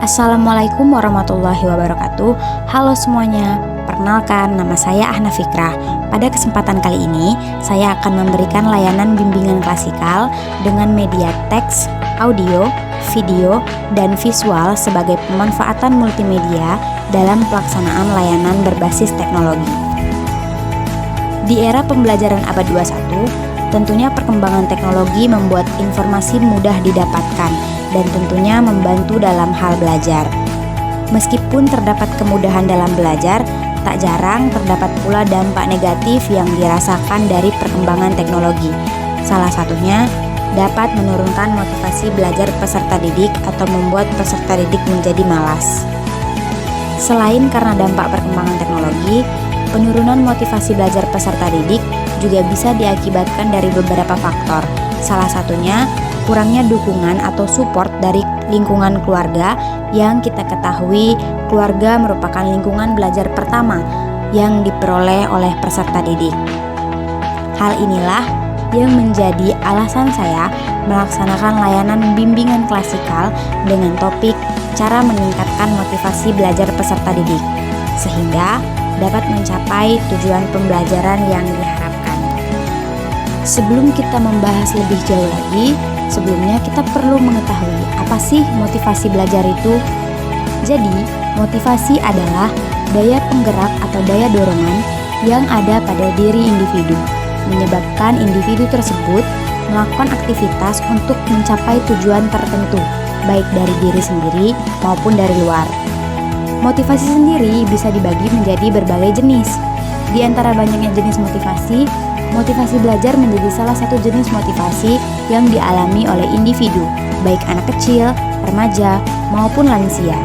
Assalamualaikum warahmatullahi wabarakatuh. Halo semuanya, perkenalkan nama saya Ahna Fikrah. Pada kesempatan kali ini, saya akan memberikan layanan bimbingan klasikal dengan media teks, audio, video, dan visual sebagai pemanfaatan multimedia dalam pelaksanaan layanan berbasis teknologi. Di era pembelajaran abad 21, tentunya perkembangan teknologi membuat informasi mudah didapatkan dan tentunya membantu dalam hal belajar. Meskipun terdapat kemudahan dalam belajar, tak jarang terdapat pula dampak negatif yang dirasakan dari perkembangan teknologi. Salah satunya dapat menurunkan motivasi belajar peserta didik atau membuat peserta didik menjadi malas. Selain karena dampak perkembangan teknologi, penurunan motivasi belajar peserta didik juga bisa diakibatkan dari beberapa faktor. Salah satunya kurangnya dukungan atau support dari lingkungan keluarga, yang kita ketahui keluarga merupakan lingkungan belajar pertama yang diperoleh oleh peserta didik. Hal inilah yang menjadi alasan saya melaksanakan layanan bimbingan klasikal dengan topik cara meningkatkan motivasi belajar peserta didik, sehingga dapat mencapai tujuan pembelajaran yang diharapkan. Sebelum kita membahas lebih jauh lagi, sebelumnya kita perlu mengetahui apa sih motivasi belajar itu. Jadi, motivasi adalah daya penggerak atau daya dorongan yang ada pada diri individu, menyebabkan individu tersebut melakukan aktivitas untuk mencapai tujuan tertentu, baik dari diri sendiri maupun dari luar. Motivasi sendiri bisa dibagi menjadi berbagai jenis. Di antara banyaknya jenis motivasi belajar menjadi salah satu jenis motivasi yang dialami oleh individu, baik anak kecil, remaja, maupun lansia.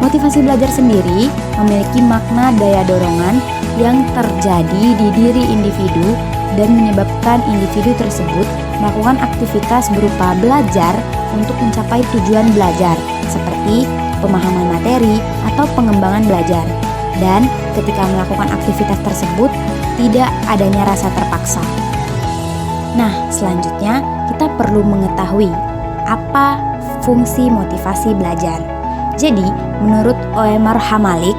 Motivasi belajar sendiri memiliki makna daya dorongan yang terjadi di diri individu dan menyebabkan individu tersebut melakukan aktivitas berupa belajar untuk mencapai tujuan belajar, seperti pemahaman materi atau pengembangan belajar. Dan ketika melakukan aktivitas tersebut, tidak adanya rasa terpaksa. Nah, selanjutnya kita perlu mengetahui apa fungsi motivasi belajar. Jadi, menurut Oemar Hamalik,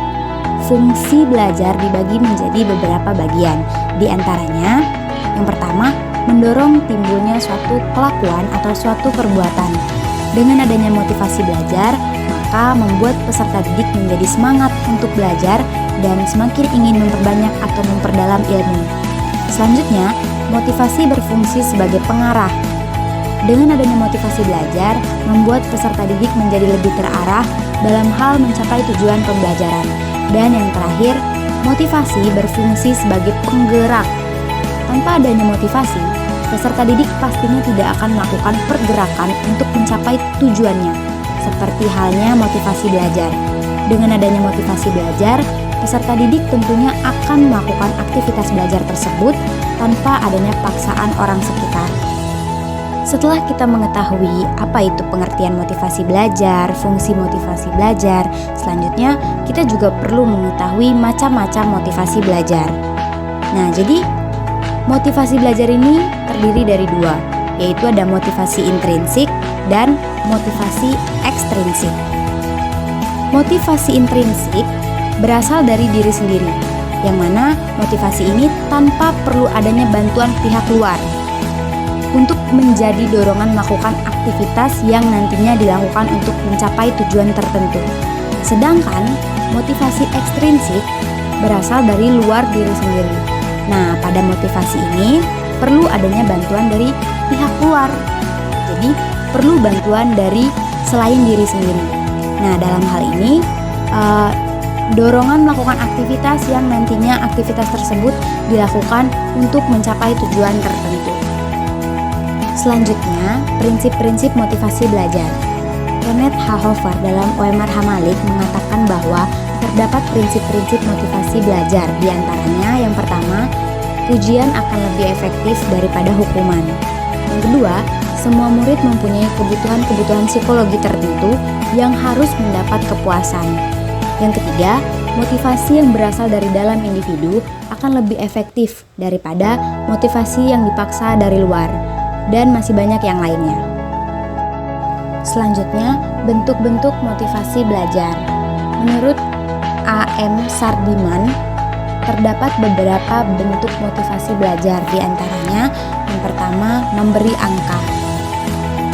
fungsi belajar dibagi menjadi beberapa bagian. Di antaranya, yang pertama, mendorong timbulnya suatu kelakuan atau suatu perbuatan. Dengan adanya motivasi belajar, maka membuat peserta didik menjadi semangat untuk belajar dan semakin ingin memperbanyak atau memperdalam ilmu. Selanjutnya, motivasi berfungsi sebagai pengarah. Dengan adanya motivasi belajar, membuat peserta didik menjadi lebih terarah dalam hal mencapai tujuan pembelajaran. Dan yang terakhir, motivasi berfungsi sebagai penggerak. Tanpa adanya motivasi, peserta didik pastinya tidak akan melakukan pergerakan untuk mencapai tujuannya, seperti halnya motivasi belajar. Dengan adanya motivasi belajar, peserta didik tentunya akan melakukan aktivitas belajar tersebut tanpa adanya paksaan orang sekitar. Setelah kita mengetahui apa itu pengertian motivasi belajar, fungsi motivasi belajar, selanjutnya kita juga perlu mengetahui macam-macam motivasi belajar. Nah, jadi motivasi belajar ini terdiri dari dua, yaitu ada motivasi intrinsik dan motivasi ekstrinsik. Motivasi intrinsik berasal dari diri sendiri, yang mana motivasi ini tanpa perlu adanya bantuan pihak luar untuk menjadi dorongan melakukan aktivitas yang nantinya dilakukan untuk mencapai tujuan tertentu. Sedangkan motivasi ekstrinsik berasal dari luar diri sendiri. Nah, pada motivasi ini perlu adanya bantuan dari pihak luar. Jadi, perlu bantuan dari selain diri sendiri. Nah, dalam hal ini dorongan melakukan aktivitas yang nantinya aktivitas tersebut dilakukan untuk mencapai tujuan tertentu. Selanjutnya, prinsip-prinsip motivasi belajar. Kenneth H. Hofer dalam Oemar Hamalik mengatakan bahwa terdapat prinsip-prinsip motivasi belajar. Di antaranya, yang pertama, pujian akan lebih efektif daripada hukuman. Yang kedua, semua murid mempunyai kebutuhan-kebutuhan psikologi tertentu yang harus mendapat kepuasan. Yang ketiga, motivasi yang berasal dari dalam individu akan lebih efektif daripada motivasi yang dipaksa dari luar, dan masih banyak yang lainnya. Selanjutnya, bentuk-bentuk motivasi belajar. Menurut A.M. Sardiman, terdapat beberapa bentuk motivasi belajar, di antaranya yang pertama, memberi angka.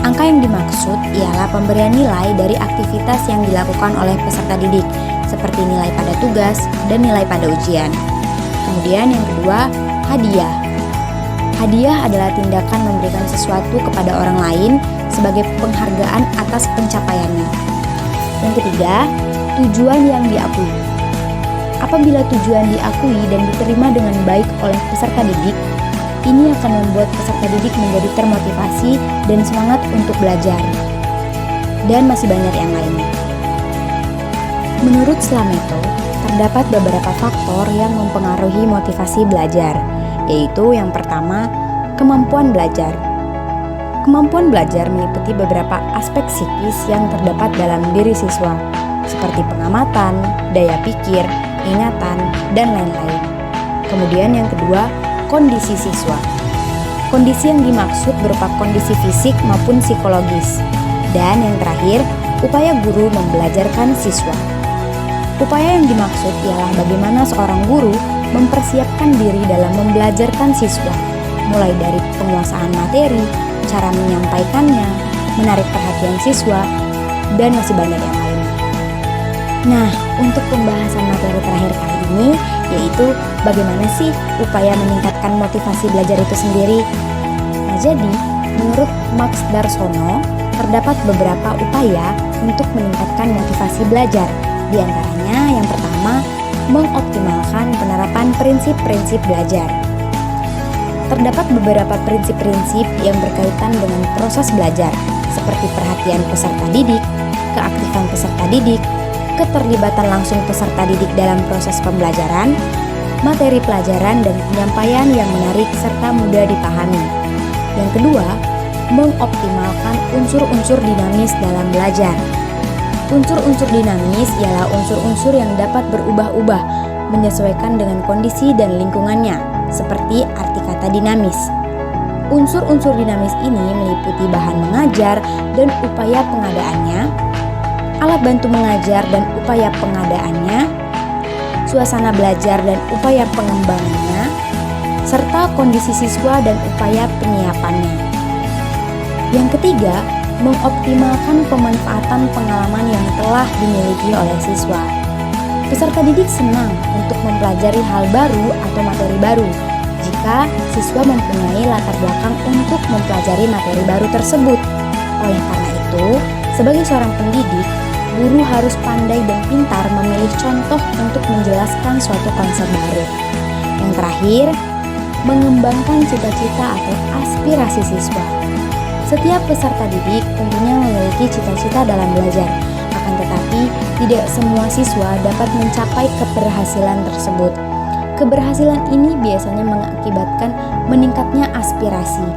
Angka yang dimaksud ialah pemberian nilai dari aktivitas yang dilakukan oleh peserta didik, seperti nilai pada tugas dan nilai pada ujian. Kemudian yang kedua, hadiah. Hadiah adalah tindakan memberikan sesuatu kepada orang lain sebagai penghargaan atas pencapaiannya. Yang ketiga, tujuan yang diakui. Apabila tujuan diakui dan diterima dengan baik oleh peserta didik, ini akan membuat peserta didik menjadi termotivasi dan semangat untuk belajar. Dan masih banyak yang lainnya. Menurut Slameto, terdapat beberapa faktor yang mempengaruhi motivasi belajar, yaitu yang pertama, kemampuan belajar. Kemampuan belajar meliputi beberapa aspek psikis yang terdapat dalam diri siswa, seperti pengamatan, daya pikir, ingatan, dan lain-lain. Kemudian yang kedua, kondisi siswa. Kondisi yang dimaksud berupa kondisi fisik maupun psikologis. Dan yang terakhir, upaya guru membelajarkan siswa. Upaya yang dimaksud ialah bagaimana seorang guru mempersiapkan diri dalam membelajarkan siswa, mulai dari penguasaan materi, cara menyampaikannya, menarik perhatian siswa, dan masih banyak yang lainnya. Nah, untuk pembahasan materi terakhir kali ini, yaitu bagaimana sih upaya meningkatkan motivasi belajar itu sendiri. Nah, jadi, menurut Max Darsono, terdapat beberapa upaya untuk meningkatkan motivasi belajar. Di antaranya, yang pertama, mengoptimalkan penerapan prinsip-prinsip belajar. Terdapat beberapa prinsip-prinsip yang berkaitan dengan proses belajar, seperti perhatian peserta didik, keaktifan peserta didik, keterlibatan langsung peserta didik dalam proses pembelajaran, materi pelajaran dan penyampaian yang menarik serta mudah dipahami. Yang kedua, mengoptimalkan unsur-unsur dinamis dalam belajar. Unsur-unsur dinamis ialah unsur-unsur yang dapat berubah-ubah menyesuaikan dengan kondisi dan lingkungannya, seperti arti kata dinamis. Unsur-unsur dinamis ini meliputi bahan mengajar dan upaya pengadaannya, alat bantu mengajar dan upaya pengadaannya, suasana belajar dan upaya pengembangannya, serta kondisi siswa dan upaya penyiapannya. Yang ketiga, mengoptimalkan pemanfaatan pengalaman yang telah dimiliki oleh siswa. Peserta didik senang untuk mempelajari hal baru atau materi baru jika siswa mempunyai latar belakang untuk mempelajari materi baru tersebut. Oleh karena itu, sebagai seorang pendidik, guru harus pandai dan pintar memilih contoh untuk menjelaskan suatu konsep baru. Yang terakhir, mengembangkan cita-cita atau aspirasi siswa. Setiap peserta didik tentunya memiliki cita-cita dalam belajar, akan tetapi tidak semua siswa dapat mencapai keberhasilan tersebut. Keberhasilan ini biasanya mengakibatkan meningkatnya aspirasi.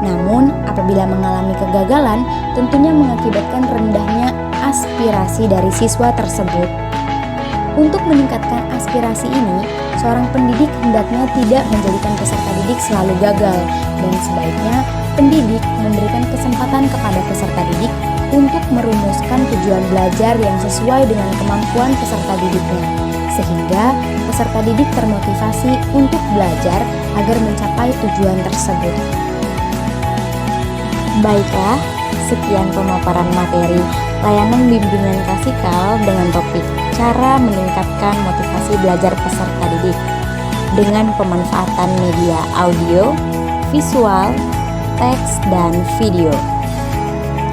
Namun, apabila mengalami kegagalan, tentunya mengakibatkan rendahnya aspirasi dari siswa tersebut. Untuk meningkatkan aspirasi ini, seorang pendidik hendaknya tidak menjadikan peserta didik selalu gagal, dan sebaiknya pendidik memberikan kesempatan kepada peserta didik untuk merumuskan tujuan belajar yang sesuai dengan kemampuan peserta didiknya, sehingga peserta didik termotivasi untuk belajar agar mencapai tujuan tersebut. Baiklah, sekian pemaparan materi layanan bimbingan klasikal dengan topik cara meningkatkan motivasi belajar peserta didik dengan pemanfaatan media audio, visual, teks, dan video.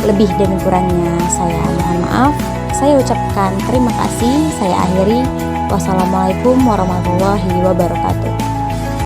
Lebih dan kurangnya saya mohon maaf. Saya ucapkan terima kasih. Saya akhiri. Wassalamualaikum warahmatullahi wabarakatuh.